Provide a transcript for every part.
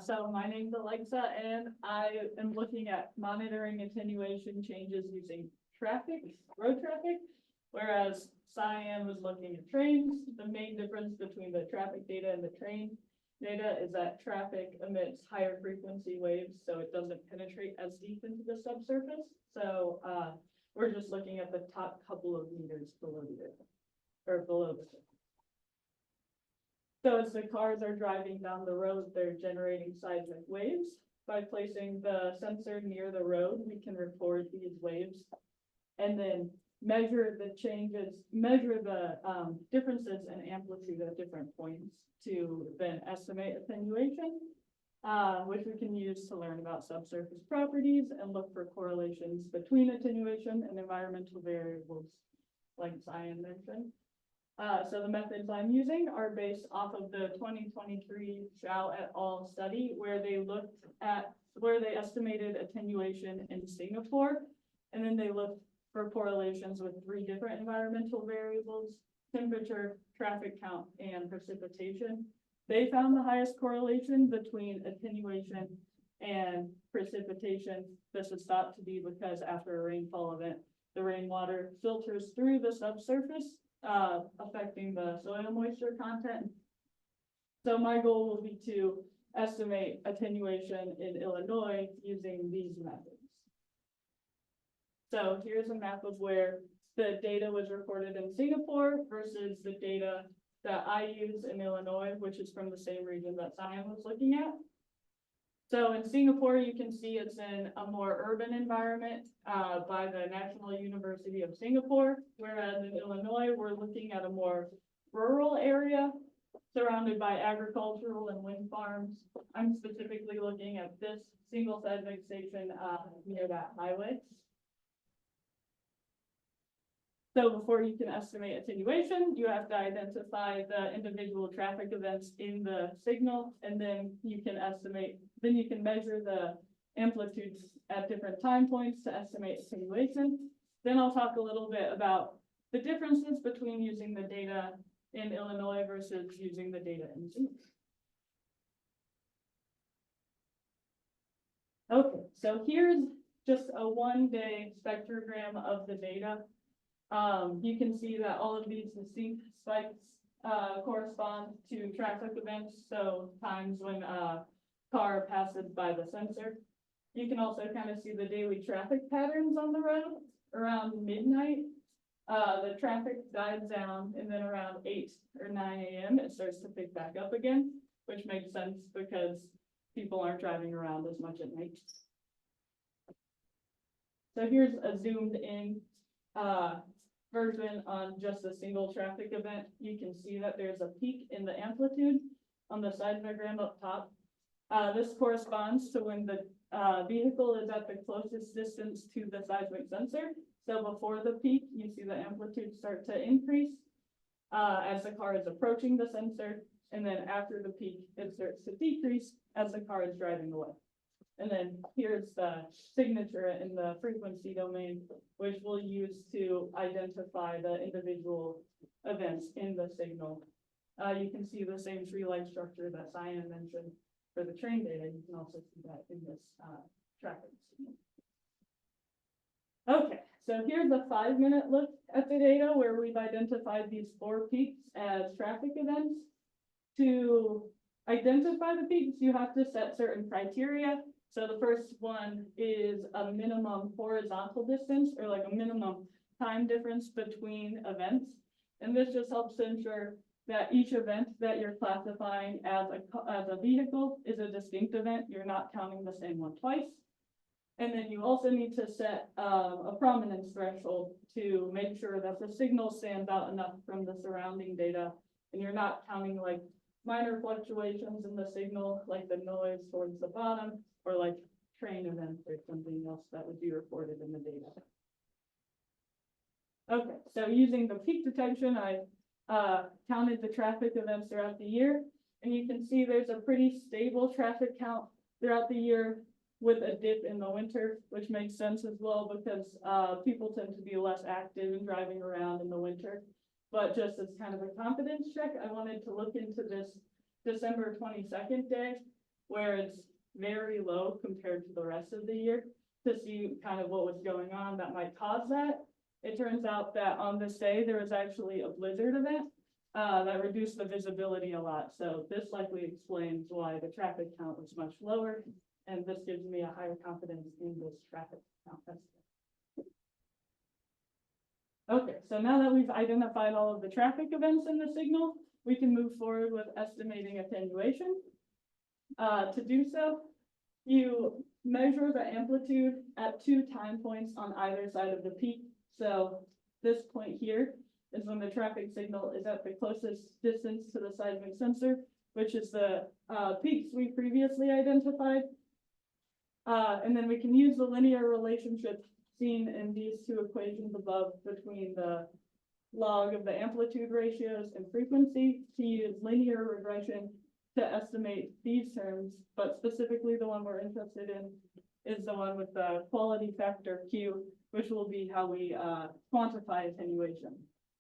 So my name's Aleksa, and I am looking at monitoring attenuation changes using road traffic, whereas Cyan was looking at trains. The main difference between the traffic data and the train data is that traffic emits higher frequency waves, so it doesn't penetrate as deep into the subsurface. So we're just looking at the top couple of meters below the earth, or below the surface. So as the cars are driving down the road, they're generating seismic waves. By placing the sensor near the road, we can record these waves and then measure the differences in amplitude at different points to then estimate attenuation, which we can use to learn about subsurface properties and look for correlations between attenuation and environmental variables, like Cyan mentioned. So the methods I'm using are based off of the 2023 Zhao et al. Study, where they estimated attenuation in Singapore, and then they looked for correlations with 3 different environmental variables: temperature, traffic count, and precipitation. They found the highest correlation between attenuation and precipitation. This is thought to be because after a rainfall event, the rainwater filters through the subsurface, affecting the soil moisture content. So my goal will be to estimate attenuation in Illinois using these methods. So here's a map of where the data was recorded in Singapore versus the data that I use in Illinois, which is from the same region that Cyan was looking at. So in Singapore, you can see it's in a more urban environment by the National University of Singapore, whereas in Illinois, we're looking at a more rural area surrounded by agricultural and wind farms. I'm specifically looking at this single seismic station near that highway. So before you can estimate attenuation, you have to identify the individual traffic events in the signal, and then you can measure the amplitudes at different time points to estimate attenuation. Then I'll talk a little bit about the differences between using the data in Illinois versus using the data in Singapore. Okay, so here's just a one-day spectrogram of the data. You can see that all of these distinct spikes correspond to traffic events, so times when a car passes by the sensor. You can also kind of see the daily traffic patterns on the road. Around midnight, the traffic dies down, and then around 8 or 9 a.m. it starts to pick back up again, which makes sense because people aren't driving around as much at night. So here's a zoomed in version on just a single traffic event. You can see that there's a peak in the amplitude on the seismogram up top. This corresponds to when the vehicle is at the closest distance to the seismic sensor. So before the peak, you see the amplitude start to increase as the car is approaching the sensor. And then after the peak, it starts to decrease as the car is driving away. And then here's the signature in the frequency domain, which we'll use to identify the individual events in the signal. You can see the same tree-like structure that Cyan mentioned for the train data. You can also see that in this traffic signal. Okay, so here's a 5-minute look at the data where we've identified these 4 peaks as traffic events. To identify the peaks, you have to set certain criteria. So the first one is a minimum horizontal distance, or like a minimum time difference between events. And this just helps to ensure that each event that you're classifying as a vehicle is a distinct event. You're not counting the same one twice. And then you also need to set a prominence threshold to make sure that the signal stands out enough from the surrounding data, and you're not counting like minor fluctuations in the signal, like the noise towards the bottom, or like train events or something else that would be reported in the data. Okay, so using the peak detection, I counted the traffic events throughout the year, and you can see there's a pretty stable traffic count throughout the year with a dip in the winter, which makes sense as well because people tend to be less active in driving around in the winter. But just as kind of a confidence check, I wanted to look into this December 22nd day, where it's very low compared to the rest of the year, to see kind of what was going on that might cause that. It turns out that on this day, there was actually a blizzard event that reduced the visibility a lot. So this likely explains why the traffic count was much lower. And this gives me a higher confidence in this traffic count estimate. Okay, so now that we've identified all of the traffic events in the signal, we can move forward with estimating attenuation. To do so, you measure the amplitude at 2 time points on either side of the peak. So this point here is when the traffic signal is at the closest distance to the seismic sensor, which is the peaks we previously identified. And then we can use the linear relationship seen in these two equations above between the log of the amplitude ratios and frequency to use linear regression to estimate these terms, but specifically the one we're interested in is the one with the quality factor Q, which will be how we quantify attenuation.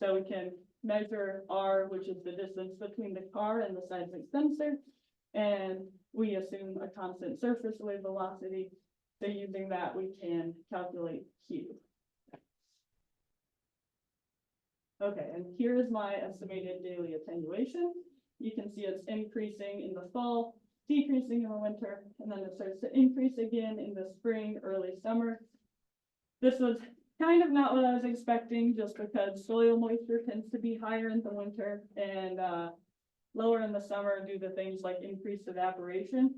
So we can measure R, which is the distance between the car and the seismic sensor, and we assume a constant surface wave velocity. So using that, we can calculate Q. Okay, and here is my estimated daily attenuation. You can see it's increasing in the fall, decreasing in the winter, and then it starts to increase again in the spring, early summer. This was kind of not what I was expecting, just because soil moisture tends to be higher in the winter and lower in the summer due to things like increased evaporation.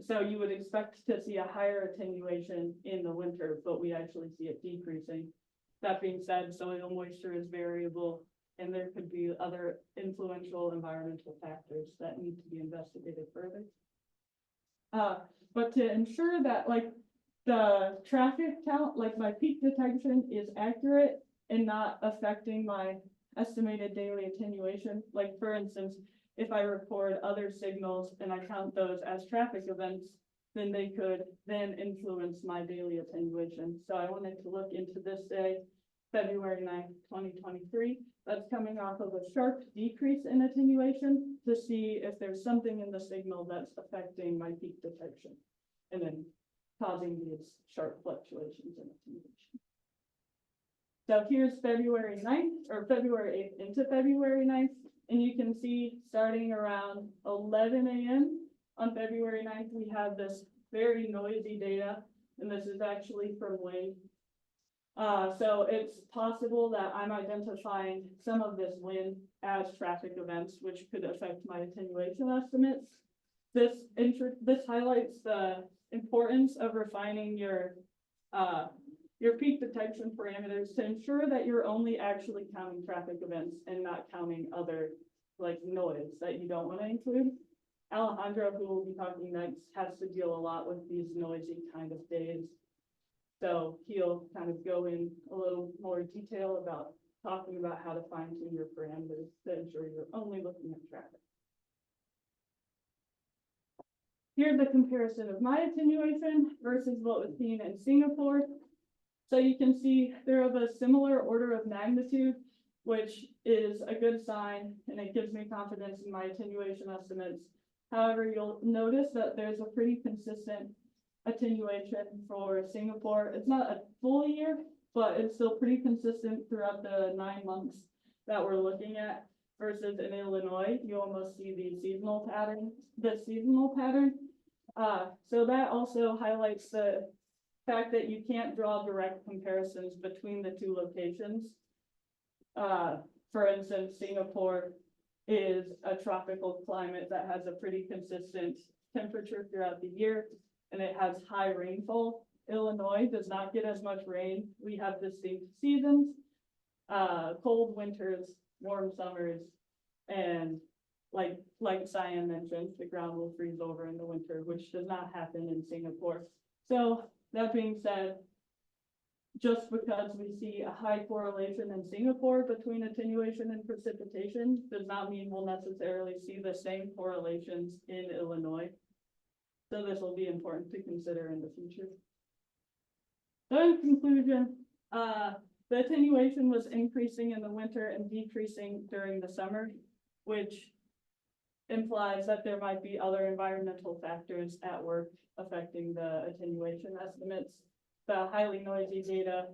So you would expect to see a higher attenuation in the winter, but we actually see it decreasing. That being said, soil moisture is variable, and there could be other influential environmental factors that need to be investigated further. But to ensure that like the traffic count, like my peak detection is accurate and not affecting my estimated daily attenuation, like for instance, if I record other signals and I count those as traffic events, then they could then influence my daily attenuation. So I wanted to look into this day, February 9th, 2023. That's coming off of a sharp decrease in attenuation to see if there's something in the signal that's affecting my peak detection and then causing these sharp fluctuations in attenuation. So here's February 9th or February 8th into February 9th. And you can see starting around 11 a.m. on February 9th, we have this very noisy data, and this is actually from wind. So it's possible that I'm identifying some of this wind as traffic events, which could affect my attenuation estimates. This highlights the importance of refining your peak detection parameters to ensure that you're only actually counting traffic events and not counting other like noise that you don't want to include. Alejandro, who will be talking next, has to deal a lot with these noisy kind of days. So he'll kind of go in a little more detail about talking about how to fine tune your parameters to ensure you're only looking at traffic. Here's a comparison of my attenuation versus what was seen in Singapore. So you can see they're of a similar order of magnitude, which is a good sign, and it gives me confidence in my attenuation estimates. However, you'll notice that there's a pretty consistent attenuation for Singapore. It's not a full year, but it's still pretty consistent throughout the 9 months that we're looking at. Versus in Illinois, you almost see the seasonal pattern. So that also highlights the fact that you can't draw direct comparisons between the two locations. For instance, Singapore is a tropical climate that has a pretty consistent temperature throughout the year, and it has high rainfall. Illinois does not get as much rain. We have distinct seasons, cold winters, warm summers, and like Cyan mentioned, the ground will freeze over in the winter, which does not happen in Singapore. So that being said, just because we see a high correlation in Singapore between attenuation and precipitation does not mean we'll necessarily see the same correlations in Illinois. So this will be important to consider in the future. So in conclusion, the attenuation was increasing in the winter and decreasing during the summer. which implies that there might be other environmental factors at work affecting the attenuation estimates. The highly noisy data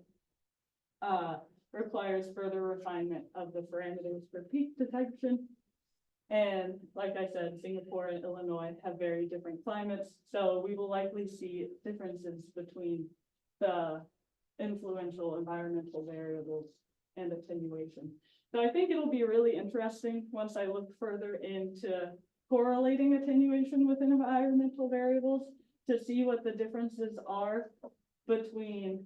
requires further refinement of the parameters for peak detection. And like I said, Singapore and Illinois have very different climates, so we will likely see differences between the influential environmental variables and attenuation. So I think it'll be really interesting once I look further into correlating attenuation with environmental variables to see what the differences are between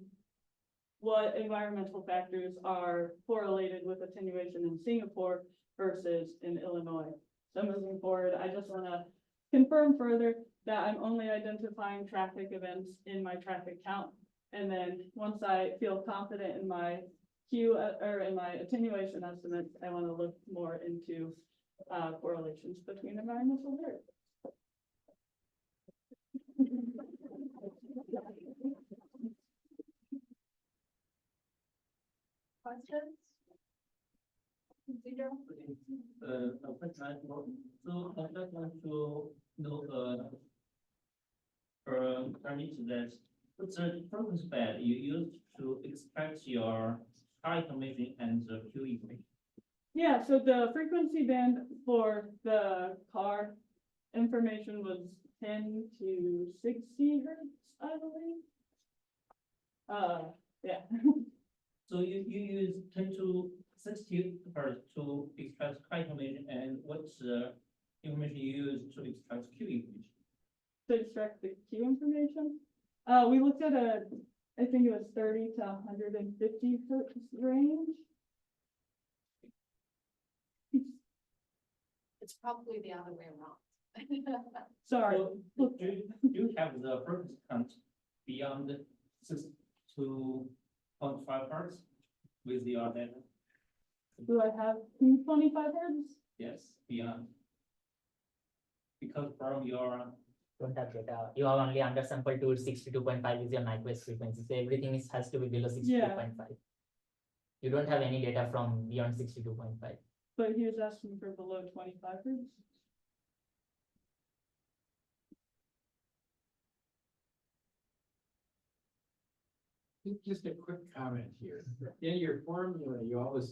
what environmental factors are correlated with attenuation in Singapore versus in Illinois. So moving forward, I just want to confirm further that I'm only identifying traffic events in my traffic count. And then once I feel confident in my or in my attenuation estimates, I want to look more into correlations between environmental variables. Questions? So I just want to know permit that what's the frequency band you used to extract your high information and the Q equation? Yeah, so the frequency band for the car information was 10 to 60 hertz, I believe. Yeah. So you use 10 to 60 hertz to extract high information, and what's the information you use to extract Q equation? To extract the Q information. We looked at I think it was 30 to 150 hertz range. It's probably the other way around. Sorry. So do you have the frequency count beyond 6 to 0.5 hertz with your data? Do I have 225 hertz? Yes, beyond. Because from your don't have data. You are only undersampled to 62.5 is your Nyquist frequency. So everything has to be below 62.5. You don't have any data from beyond 62.5. But he was asking for below 25 hertz. Just a quick comment here. In your formula, you always